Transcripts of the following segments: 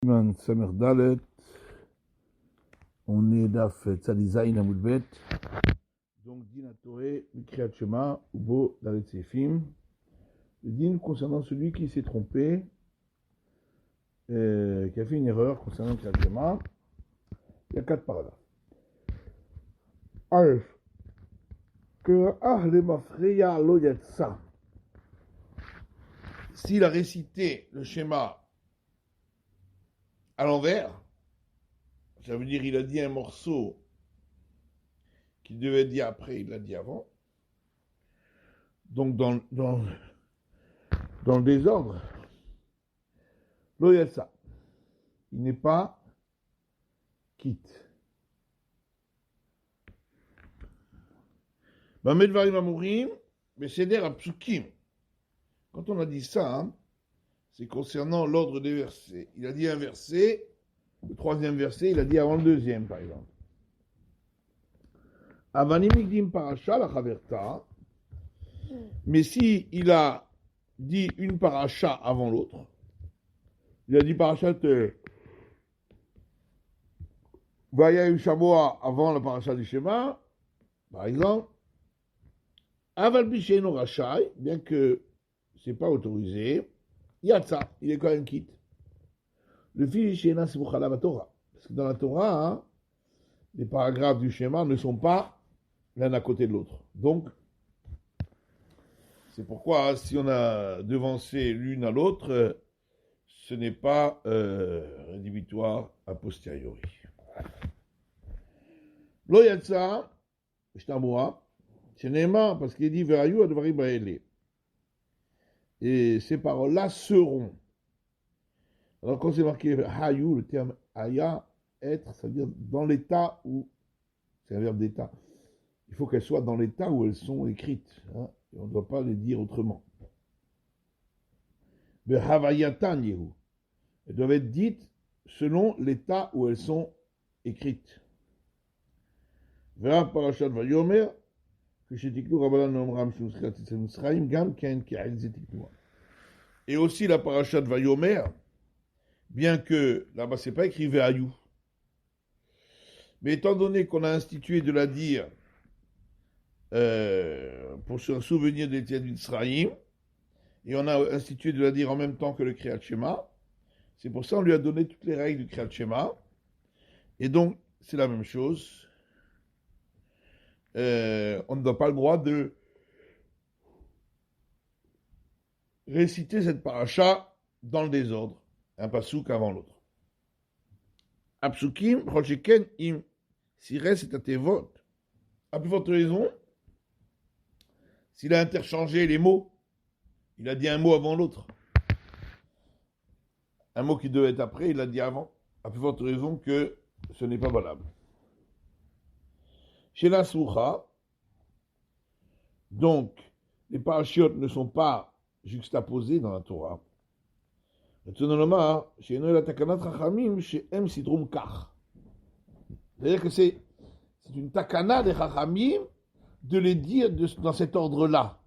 Siman Samer Dalet, on est d'Af Tzadizaïn Amoudbet, donc Din Toré, Kriyat Shema, Ubo Dalet Sefim. Le Din concernant celui qui s'est trompé, qui a fait une erreur concernant Kriyat Shema. Il y a 4 paragraphes. Alef, que Ahle Mafreya Lo Yatsa. S'il a récité le schéma à l'envers, ça veut dire il a dit un morceau qu'il devait dire après, il l'a dit avant. Donc dans le désordre, l'Oyatsa, il n'est pas quitte. Bamedvarim Amourim, Beseder Apsukim. Quand on a dit ça, hein, c'est concernant l'ordre des versets. Il a dit un verset, le troisième verset, il a dit avant le deuxième, par exemple. Avanimigdim Parasha la Chaverta. Mais si il a dit une paracha avant l'autre, il a dit parachat Vaya Shamua avant la paracha du Shema, par exemple, Aval Bisheno Rachai, bien que c'est pas autorisé, Yatsa, il est quand même quitte. Le fil Shena Sibuchala la Torah. Parce que dans la Torah, hein, les paragraphes du Shema ne sont pas l'un à côté de l'autre. Donc, c'est pourquoi, si on a devancé l'une à l'autre, ce n'est pas rédhibitoire a posteriori. Lo yatsa, shtamua, c'est Néma, parce qu'il dit Verayu advari baele. Et ces paroles-là seront. Alors, quand c'est marqué hayu, le terme haya, être, ça veut dire dans l'état où. C'est un verbe d'état. Il faut qu'elles soient dans l'état où elles sont écrites. Hein, et on ne doit pas les dire autrement. Behavayatan yehu. Elles doivent être dites selon l'état où elles sont écrites. Vera parashat vayomer, que shetiklu rabbanan omram shnuskrat tzemsraim gam ken ki'al zetiklu. Et aussi la parashat vayomer, bien que là-bas c'est pas écrit ve'ayou. Mais étant donné qu'on a institué de la dire pour se souvenir des tiens d'Israïm, et on a institué de la dire en même temps que le Kriyat Shema, c'est pour ça qu'on lui a donné toutes les règles du Kriyat Shema, et donc c'est la même chose. On ne doit pas le droit de réciter cette paracha dans le désordre, un pasouk avant l'autre. Apsukim, rocheken im, sires et atevot. À plus forte raison, s'il a interchangé les mots, il a dit un mot avant l'autre. Un mot qui devait être après, il l'a dit avant. À plus forte raison que ce n'est pas valable. Chez la Soucha, donc, les parachiotes ne sont pas juxtaposés dans la Torah. C'est-à-dire que c'est une takana des Chachamim de les dire dans cet ordre-là.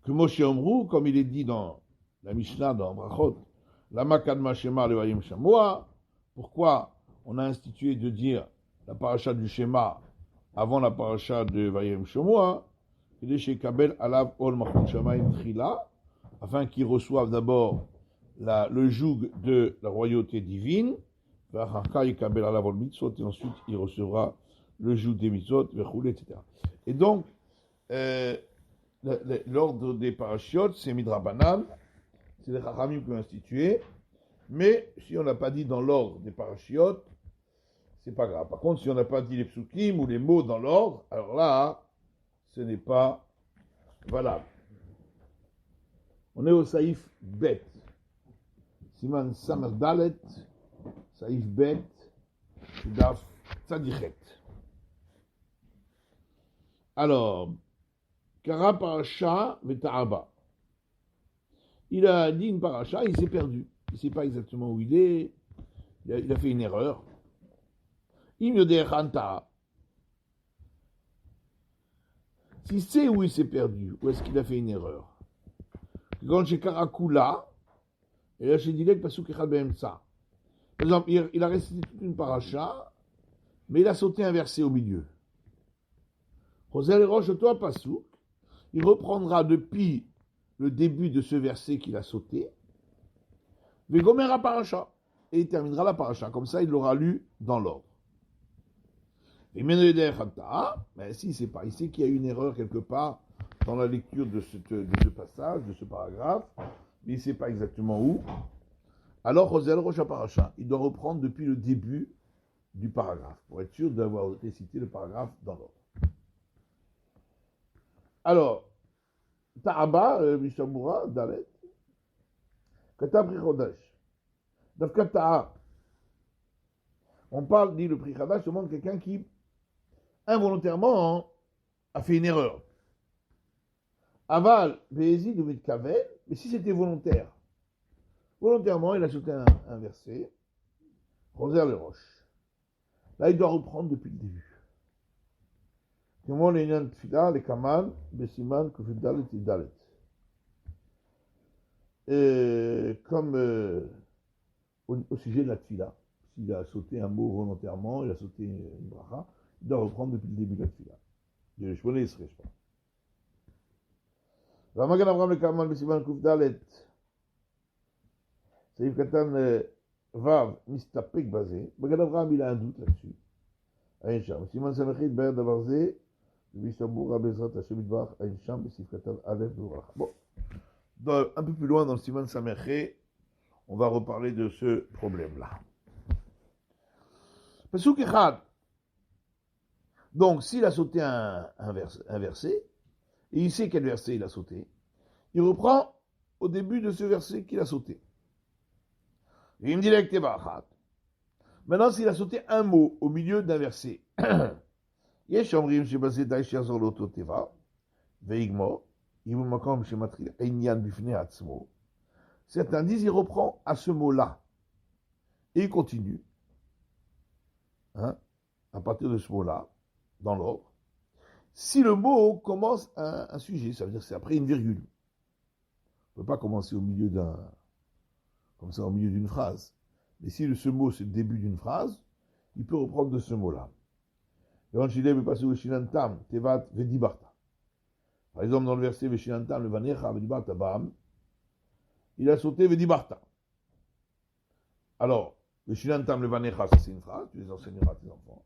Que Moshe Omrou, comme il est dit dans la Mishnah, dans Brachot, Lama Kadma Shema Levayim Shamoa, pourquoi on a institué de dire la paracha du Shema avant la paracha de Vayim Shamoa, afin qu'ils reçoivent d'abord le joug de la royauté divine, et ensuite il recevra le joug des mitzvot, etc. Et donc, l'ordre des parachiotes, c'est Midrabanan, c'est les Chachamim qui l'ont institué, mais si on n'a pas dit dans l'ordre des parachiotes, c'est pas grave. Par contre, si on n'a pas dit les psukim ou les mots dans l'ordre, alors là, ce n'est pas valable. On est au Saïf Bet. Siman Samer Dalet, Saïf Bet, Daf Tzadichet. Alors, Kara Parasha Veta'aba. Il a dit une paracha, il s'est perdu. Il ne sait pas exactement où il est. Il a fait une erreur. S'il sait où il s'est perdu, où est-ce qu'il a fait une erreur. Quand chez Karakula, Et là, j'ai dit le pasuk echad be'emtsa. Par exemple, il a récité toute une paracha, mais il a sauté un verset au milieu. Rosel Roche, toi, pasuk, il reprendra depuis le début de ce verset qu'il a sauté, Vegomer à paracha, et il terminera la paracha. Comme ça, il l'aura lu dans l'ordre. Et mais si c'est pas, il sait qu'il y a une erreur quelque part dans la lecture de ce passage, de ce paragraphe, mais il ne sait pas exactement où. Alors, Rosel Rocha Paracha, il doit reprendre depuis le début du paragraphe, pour être sûr d'avoir récité le paragraphe dans l'ordre. Alors, Ta'aba, Mishamura, Dalet, Katabri Chodesh, Dafka Ta'a. On parle, dit le Pri Chadash, seulement de quelqu'un qui, involontairement, a fait une erreur. Aval, Bézi, de Mitkavel, mais si c'était volontaire, volontairement, il a sauté un verset, Roser les roches. Là, il doit reprendre depuis le début. Comment les Nyan Tfila, les Kamal, Bessiman, Kufidalet et Dalet. Comme au sujet de la Tfila, s'il a sauté un mot volontairement, il a sauté une bracha, il doit reprendre depuis le début de la Tfila. Je connais, il serait, je pense. Ramagan Avram le Kamal, Bessiman, Kufidalet. Saïf Katan Vav, Mistapek basé. Magan Avram, il a un doute là-dessus. Aïncham. Siman Samechid, Bayer Davarze, Vishabour, Abezrat, Hashem Idvar, Aïncham, Saïf Katan Aleph, Bourach. Bon. Un peu plus loin dans le Siman Samechid, on va reparler de ce problème-là. Pasuk Echad. Donc, s'il a sauté un verset, et il sait quel verset il a sauté, il reprend au début de ce verset qu'il a sauté. Il me dit maintenant, s'il a sauté un mot au milieu d'un verset, certains disent il reprend à ce mot-là. Et il continue. À partir de ce mot-là, dans l'ordre. Si le mot commence un sujet, ça veut dire que c'est après une virgule. On ne peut pas commencer au milieu comme ça, au milieu d'une phrase. Mais si ce mot, c'est le début d'une phrase, il peut reprendre de ce mot-là. Par exemple, dans le verset Veshinantam, le Vanecha, Vedibarta, Bam, il a sauté Vedibarta. Alors, Veshinantam, le Vanecha, ça c'est une phrase, tu les enseigneras à tes enfants.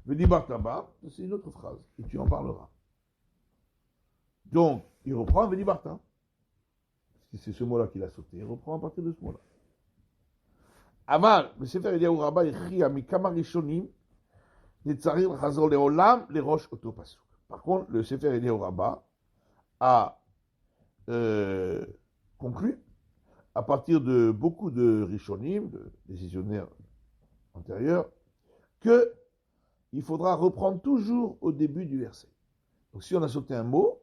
Vedibarta, Bam, c'est une autre phrase, et tu en parleras. Donc, il reprend Vedibarta. Parce que c'est ce mot-là qu'il a sauté, il reprend à partir de ce mot-là. Aval, le Sefer Eliyahu Rabba écrit à Mikama Rishonim, Netzarim Chazor Leolam, les roches Otopasuk. Par contre, le Sefer Eliyahu Rabba a conclu, à partir de beaucoup de Rishonim, de décisionnaires antérieurs, qu'il faudra reprendre toujours au début du verset. Donc si on a sauté un mot,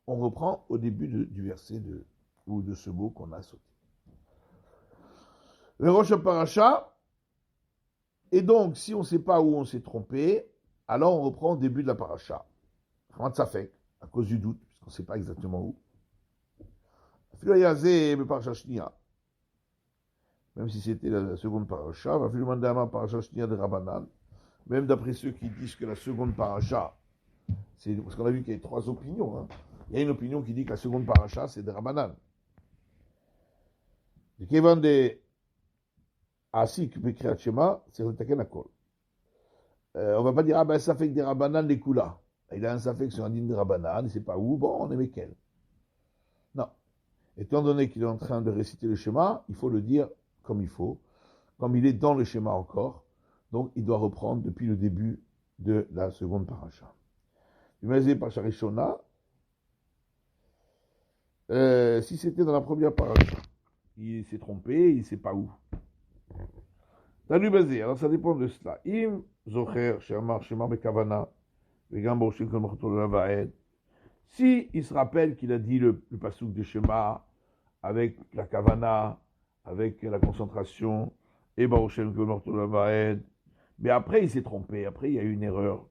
on reprend au début du verset ou de ce mot qu'on a sauté. Le Rosh Paracha, et donc, si on ne sait pas où on s'est trompé, alors on reprend au début de la paracha. Ça fait, à cause du doute, puisqu'on ne sait pas exactement où. Même si c'était la seconde paracha, même d'après ceux qui disent que la seconde paracha, c'est parce qu'on a vu qu'il y a 3 opinions. Il y a une opinion qui dit que la seconde paracha, c'est de Rabbanan. De Kevan de Asik Bekriat Shema, c'est Retaken Akol. On va pas dire, ça fait que des Rabbanan les Kula. Il a un safek sur un din de Rabbanan, il ne sait pas où, bon, on est Mekel. Non. Étant donné qu'il est en train de réciter le schéma, il faut le dire comme il faut, comme il est dans le schéma encore, donc il doit reprendre depuis le début de la seconde paracha. Dumazé Pacha Rishona, si c'était dans la première paracha, il s'est trompé, il ne sait pas où. Tanubazé, alors ça dépend de cela. Im Zocher, Shamar, Shemar Bekavana, Vegambo, Shilkon Mochoto Lavaed. Si il se rappelle qu'il a dit le pasouk de Shema avec la kavana, avec la concentration, et Baruchem Konorto Lavaed, mais après il s'est trompé, après il y a eu une erreur.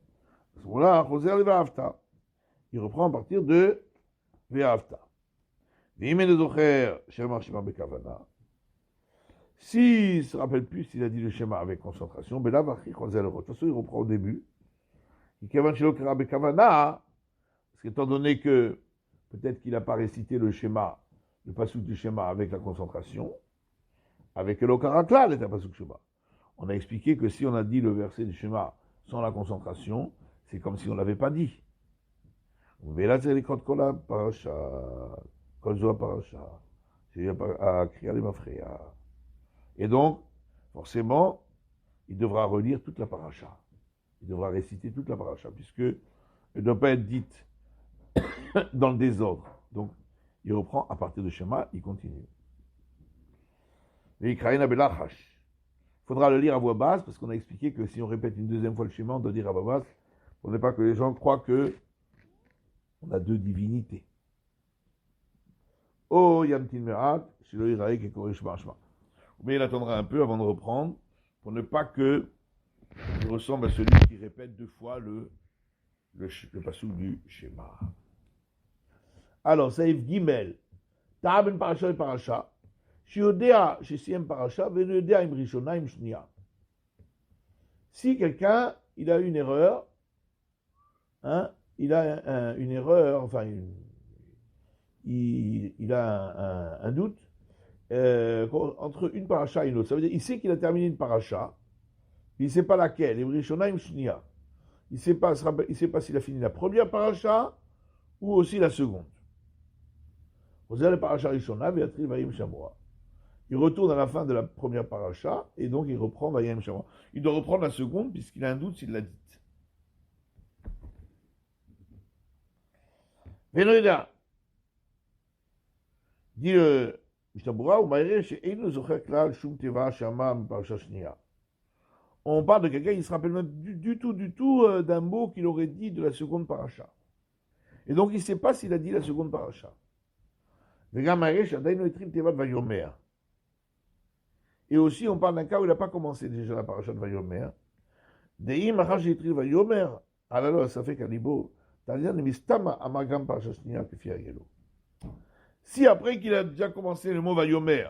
À ce moment-là, Roser le Ve'afta. Il reprend à partir de Ve'afta. V'imene Zocher, Shemar, Shemar Bekavana. S'il ne se rappelle plus s'il a dit le schéma avec concentration, ben là, de toute façon, il reprend au début. Parce qu'étant donné que peut-être qu'il n'a pas récité le schéma, le passouk du schéma avec la concentration, avec l'okarakla, le passouk schéma. On a expliqué que si on a dit le verset du schéma sans la concentration, c'est comme si on ne l'avait pas dit. Mais là, c'est les codes kola parasha, kolzoa parasha, c'est à crier les mafréa. Et donc, forcément, il devra relire toute la paracha. Il devra réciter toute la paracha, puisque elle ne doit pas être dite dans le désordre. Donc, il reprend à partir du schéma, il continue. Il faudra le lire à voix basse, parce qu'on a expliqué que si on répète une deuxième fois le schéma, on doit dire à voix basse, pour ne pas que les gens croient que on a deux divinités. Oh, Yamtin Merat, Shilo Iraek et Korish Marshma. Mais il attendra un peu avant de reprendre, pour ne pas qu'il ressemble à celui qui répète deux fois le passouk du schéma. Alors, Saïf Gimel, Ta'aben Parasha et Parasha, Shiodea, Shesiem Parasha, Venodea im Rishona im Shnia. Si quelqu'un, il a une erreur, hein, il a une erreur, enfin, il a un doute, entre une paracha et une autre. Ça veut dire, il sait qu'il a terminé une paracha, il ne sait pas laquelle, il ne sait pas s'il a fini la première paracha ou aussi la seconde. Il retourne à la fin de la première paracha et donc il reprend Vayem Shamra. Il doit reprendre la seconde puisqu'il a un doute s'il l'a dite. Venoïda dit le Mishnah ou Maïre chez Einu Zocher Klal Shum Teva Shamam Parasha Shnia. On parle de quelqu'un qui ne se rappelle même du tout d'un mot qu'il aurait dit de la seconde paracha. Et donc il ne sait pas s'il a dit la seconde paracha. Et aussi on parle d'un cas où il n'a pas commencé déjà la paracha de Vayomer. Alors ça fait qu'Alibo, si après qu'il a déjà commencé le mot Vayomer,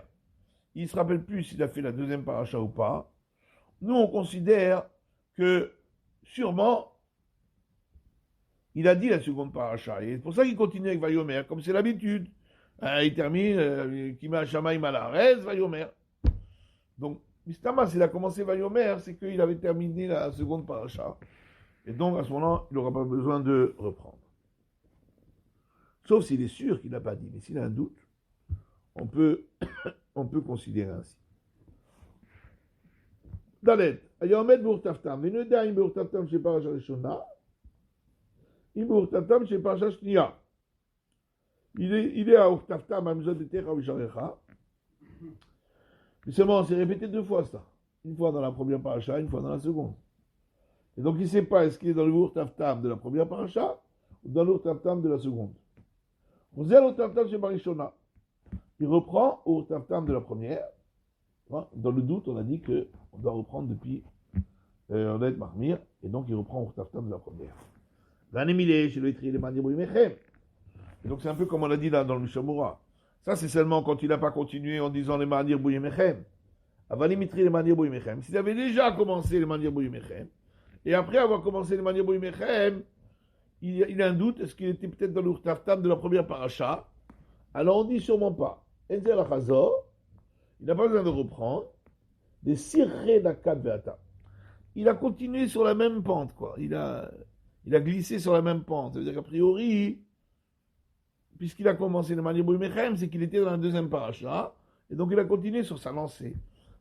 il ne se rappelle plus s'il a fait la deuxième paracha ou pas, nous on considère que sûrement il a dit la seconde paracha. Et c'est pour ça qu'il continue avec Vayomer, comme c'est l'habitude. Il termine Kima Shamaim Alares, Vayomer. Donc, Mistama, s'il a commencé Vayomer, c'est qu'il avait terminé la seconde paracha. Et donc, à ce moment-là, il n'aura pas besoin de reprendre. Sauf s'il est sûr qu'il n'a pas dit. Mais s'il a un doute, on peut considérer ainsi. Dalet, Ayamed Bourtaftam, Veneda im Bourtaftam chez Paracha Rishona, im Bourtaftam chez Paracha Shnia. Il est à Urtaftam, à Mzod de Techa Visharecha. Mais seulement, on s'est répété deux fois ça. Une fois dans la première paracha, une fois dans la seconde. Et donc, il ne sait pas est-ce qu'il est dans le Urtaftam de la première paracha ou dans l'Urtaftam de la seconde. On dit l'Urtaftam chez Barishona. Il reprend Urtaftam de la première. Dans le doute, on a dit qu'on doit reprendre depuis on doit être Mahmir. Et donc, il reprend Urtaftam de la première. Vanemile, chez le Itri, les Mandir Bouyimechem. Et donc c'est un peu comme on l'a dit là dans le Mishamura. Ça c'est seulement quand il n'a pas continué en disant les Mandir Bouyimechem. Avanimitri les Mandir Bouyimechem. S'il avait déjà commencé les Mandir Bouyimechem, et après avoir commencé les Mandir Bouyimechem, il a un doute, est-ce qu'il était peut-être dans l'Urtaftam de la première paracha? Alors on dit sûrement pas. Enzel Achazor, il n'a pas besoin de reprendre. Des Sirre d'Akat Veata. Il a continué sur la même pente, quoi. Il a glissé sur la même pente. Ça veut dire qu'a priori, puisqu'il a commencé le Mandir Bouyimechem, c'est qu'il était dans la deuxième paracha, et donc il a continué sur sa lancée.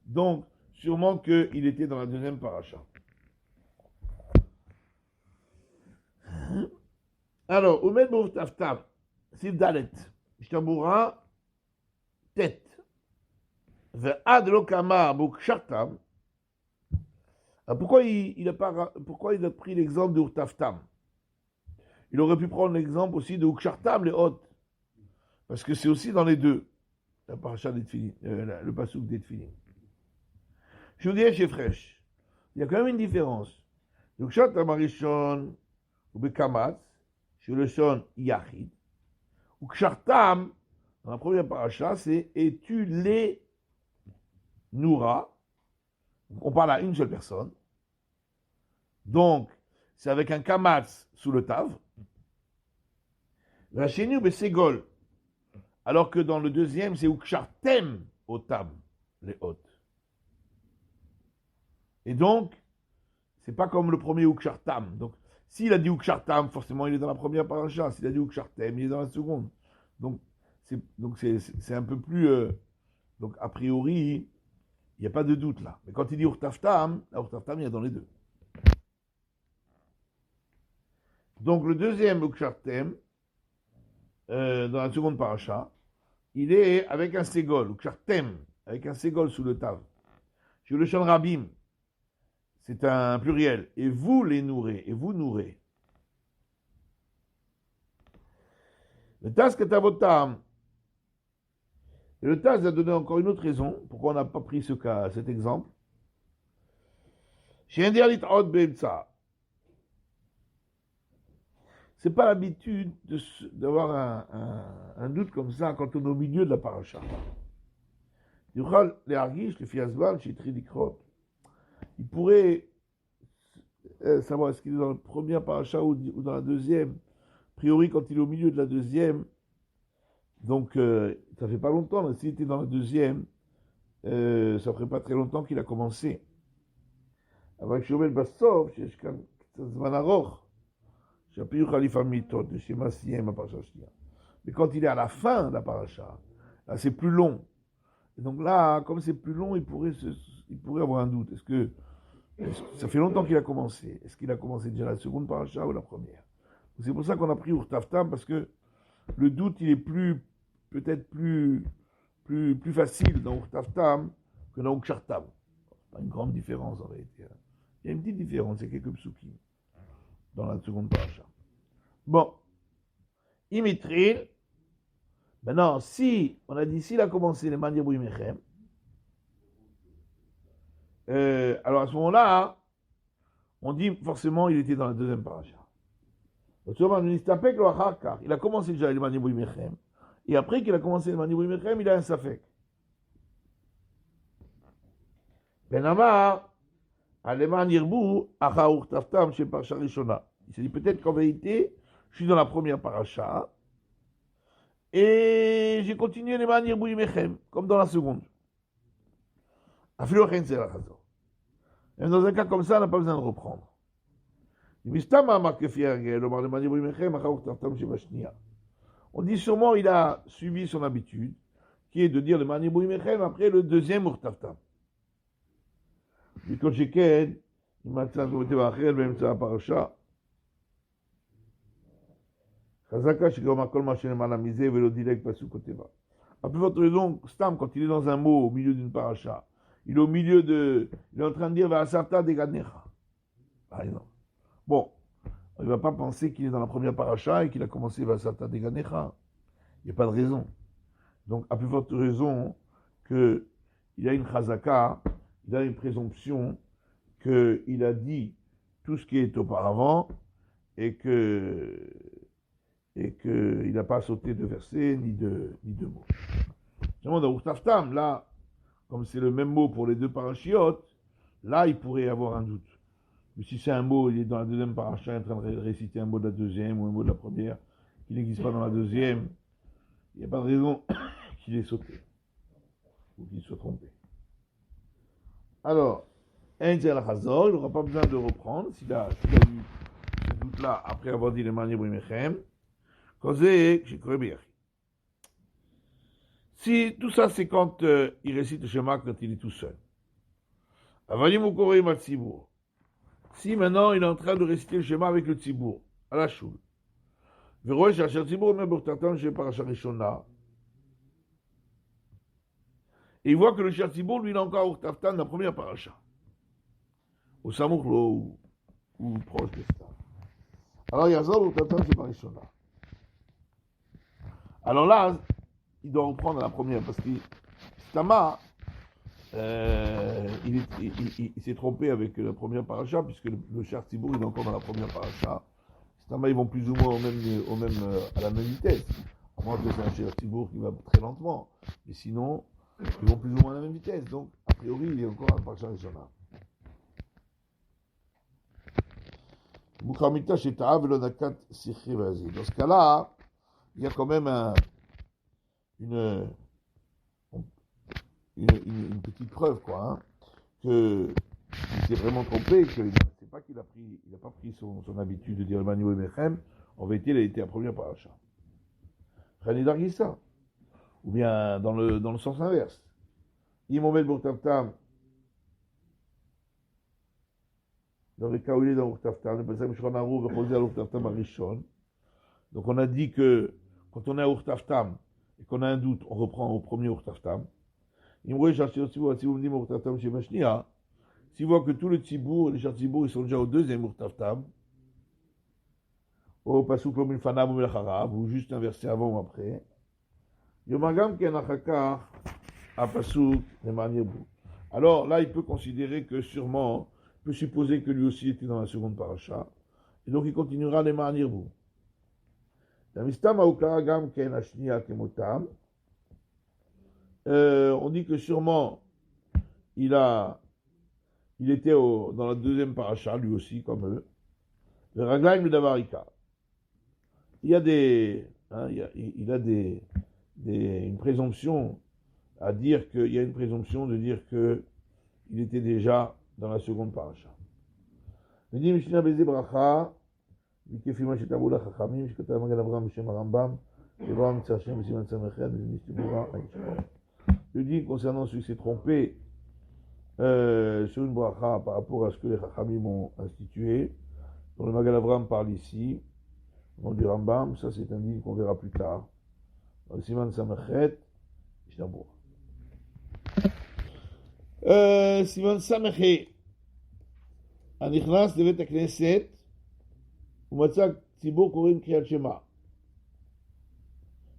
Donc, sûrement qu'il était dans la deuxième paracha. Alors, Omed Bourtaftam, Sif Dalet, Ishtabura, tête. Ve'ad Lokama Boukchartam. Pourquoi il a pris l'exemple de Urtaftam? Il aurait pu prendre l'exemple aussi de Ukshartam, les hôtes. Parce que c'est aussi dans les deux. La paracha d'Etfilin, le pasouk d'Etfilin. Je vous dis chez Fresh, il y a quand même une différence. Ukshartam Arishon ou Bekamatz, chez le son Yachid. Ukshartam, dans la première paracha, c'est et tu les Noura. On parle à une seule personne. Donc, c'est avec un kamatz sous le tav. Rachenu Besegol. Alors que dans le deuxième, c'est Ukshartem au tab, les hôtes. Et donc, c'est pas comme le premier Ukshartam. Donc, s'il a dit Ukshartam, forcément, il est dans la première paracha. S'il a dit Ukshartem, il est dans la seconde. Donc, c'est un peu plus. Donc, a priori, il n'y a pas de doute là. Mais quand il dit Urtaftam, la Urtaftam, il y a dans les deux. Donc, le deuxième Ukshartem, dans la seconde paracha, il est avec un ségol, Ukshartem, avec un ségol sous le tav. Sur le Shan Rabim, c'est un pluriel. Et vous les nourrez, et vous nourrez. Le Taz Ketavotam. Et le Taz a donné encore une autre raison pourquoi on n'a pas pris cet exemple. Chez Indialit Od Beimtsa. C'est pas l'habitude d'avoir un doute comme ça quand on est au milieu de la paracha. Il pourrait savoir est-ce qu'il est dans la première paracha ou dans la deuxième. A priori, quand il est au milieu de la deuxième, donc ça fait pas longtemps, s'il était dans la deuxième, ça ferait pas très longtemps qu'il a commencé. Avec Shomel Bassov, mais quand il est à la fin de la paracha, là c'est plus long. Et donc là, comme c'est plus long, il pourrait avoir un doute. Est-ce que ça fait longtemps qu'il a commencé? Est-ce qu'il a commencé déjà la seconde paracha ou la première? C'est pour ça qu'on a pris Urtaftam, parce que le doute, il est peut-être plus facile dans Urtaftam que dans Ukshartam. Pas une grande différence en réalité. Il y a une petite différence, il y a quelques psukim dans la seconde paracha. Bon. Imitril. Maintenant, si, on a dit, s'il a commencé les manières Mechem, alors à ce moment-là, on dit forcément il était dans la deuxième paracha. Il a commencé déjà les manières Mechem, et après qu'il a commencé les manières Mechem, il a un safek. Benamar, Aleman Yirbu, Achaur Taftam, chez Parcha Rishona. Il s'est dit peut-être qu'en vérité, je suis dans la première paracha, et j'ai continué les manières Mechem, comme dans la seconde. Même dans un cas comme ça, on n'a pas besoin de reprendre. On dit sûrement il a suivi son habitude, qui est de dire le Mani Mechem après le deuxième Urtaftam. Quand j'ai il m'a dit même ça parasha. Chazaka, je commence à marcher mal à miser, vélo direct pas sous côté bas. À plus forte raison, Stam, quand il est dans un mot au milieu d'une paracha, il est au milieu de. Il est en train de dire Vasarta de Ganecha. Par exemple. Bon, il ne va pas penser qu'il est dans la première paracha et qu'il a commencé Vasarta de Ganecha. Il n'y a pas de raison. Donc, à plus forte raison qu'il a une chazaka, il a une présomption qu'il a dit tout ce qui est auparavant et qu'il n'a pas sauté de versets ni de mots. Dans Urtaftam, là, comme c'est le même mot pour les deux parachiotes, là, il pourrait y avoir un doute. Mais si c'est un mot, il est dans la deuxième paracha, il est en train de réciter un mot de la deuxième ou un mot de la première, qui n'existe pas dans la deuxième, il n'y a pas de raison qu'il ait sauté ou qu'il soit trompé. Alors, il n'aura pas besoin de reprendre s'il a eu ce doute-là après avoir dit les manières Mechem. Si tout ça, c'est quand il récite le Shema quand il est tout seul. Si maintenant il est en train de réciter le Shema avec le Tzibour, à la choule. Et il voit que le Cher Tzibour, lui, il a encore Urtaftan dans la première paracha. Au Samouklo ou proche de ça. Alors, Yazal Urtaftan, c'est par Rishona. Alors là, il doit reprendre la première parce que Stama, il s'est trompé avec la première paracha puisque le Cher Tzibour il est encore dans la première paracha. Stama, ils vont plus ou moins à la même vitesse. À moins que c'est un Cher Tzibour qui va très lentement. Mais sinon, Ils vont plus ou moins à la même vitesse, donc a priori il est encore à la Parashat Rishona. Mukhamita Sheta'a Velonakat Sikhri Vazi. Dans ce cas-là, il y a quand même une petite preuve, quoi, hein, que il s'est vraiment trompé, que c'est pas qu'il a pas pris son habitude de dire Emmanuel et Mechem, en vérité, il a été la première paracha. Rani Dargissa. Ou bien dans le sens inverse. Imomet Bourtaftam, dans le cas où il est dans Bourtaftam, donc on a dit que quand on est à Urtaftam et qu'on a un doute, on reprend au premier Urtaftam. Si vous voit que tout le Tzibour, les Tzibour, ils sont déjà au deuxième Urtaftam, au Pasuk Lomin Fanam ou Melcharav, ou juste un verset avant ou après, Yomagam Kenachakar, à Pasuk, alors là, il peut considérer que sûrement, il peut supposer que lui aussi était dans la seconde paracha, et donc il continuera les Ma'anirbu. On dit que sûrement il était dans la deuxième paracha, lui aussi, comme eux. Le Raglaim le Davarika. Il y a une présomption à dire qu'il y a une présomption de dire qu'il était déjà dans la seconde paracha. Il dit Mishnah Bezé Bracha. Je dis concernant celui qui s'est trompé sur une bracha par rapport à ce que les Chachamim ont institué, dont le Magen Avraham parle ici, au nom du Rambam, ça c'est un livre qu'on verra plus tard. Dans le Siman Samechet, Mishnabura. Siman Samechet, Anichnas devet Knesset,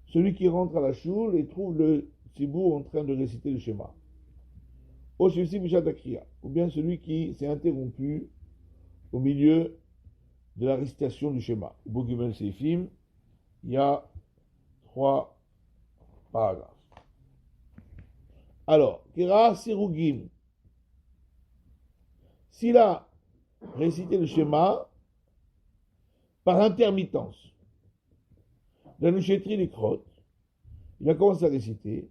celui qui rentre à la choule et trouve le Tzibour en train de réciter le Shema. Ou bien celui qui s'est interrompu au milieu de la récitation du Shema. Au Bogimel Seifim, il y a 3 paragraphes. Alors, Kira Sirugim, s'il a récité le Shema par intermittence, dans le chétri les crottes, il a commencé à réciter,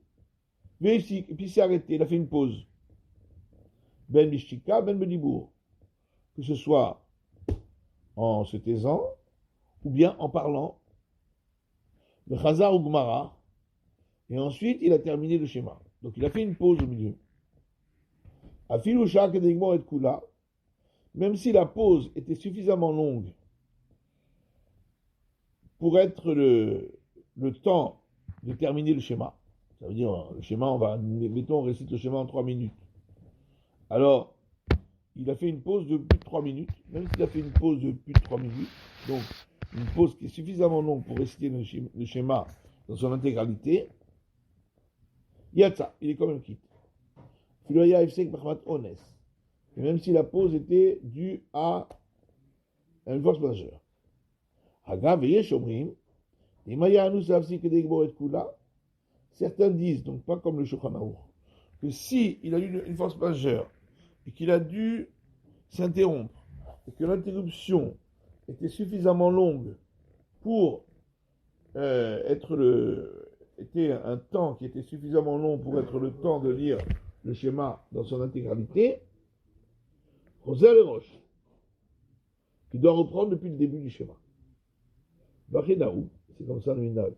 et puis s'est arrêté, il a fait une pause. Ben Mishtika, Ben Bedibour, que ce soit en se taisant, ou bien en parlant, le Chazar ou Gmara, et ensuite il a terminé le schéma. Donc il a fait une pause au milieu. Afiloucha Kedegmor et Kula, même si la pause était suffisamment longue pour être le temps de terminer le schéma. Ça veut dire, le schéma, mettons, on récite le schéma en 3 minutes. Alors, il a fait une pause de plus de 3 minutes, même s'il a fait une pause de plus de 3 minutes, donc une pause qui est suffisamment longue pour réciter le schéma dans son intégralité, Yatsa, il est quand même quitte. Filoya Efsek Bahmat Ones. Et même si la pause était due à une force majeure. Certains disent, donc pas comme le Shulchan Aruch, que si il a eu une force majeure et qu'il a dû s'interrompre et que l'interruption était suffisamment longue pour était un temps qui était suffisamment long pour être le temps de lire le schéma dans son intégralité, Roser et Roche, qui doit reprendre depuis le début du schéma. Bachedaou, c'est comme ça le minag.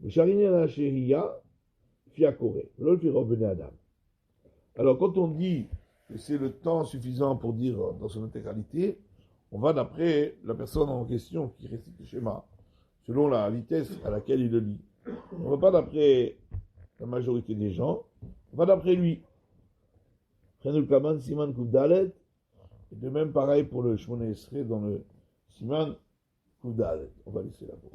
Le Sharinyan Shehiya, Fiakore, l'ol Firobene Adam. Alors quand on dit que c'est le temps suffisant pour dire dans son intégralité, on va d'après la personne en question qui récite le schéma, selon la vitesse à laquelle il le lit. On ne va pas d'après la majorité des gens, on va d'après lui. Chenul Kaman Siman Kuvdalet, et de même pareil pour le Shmona Esrei dans le Siman Kuvdalet. On va laisser là pour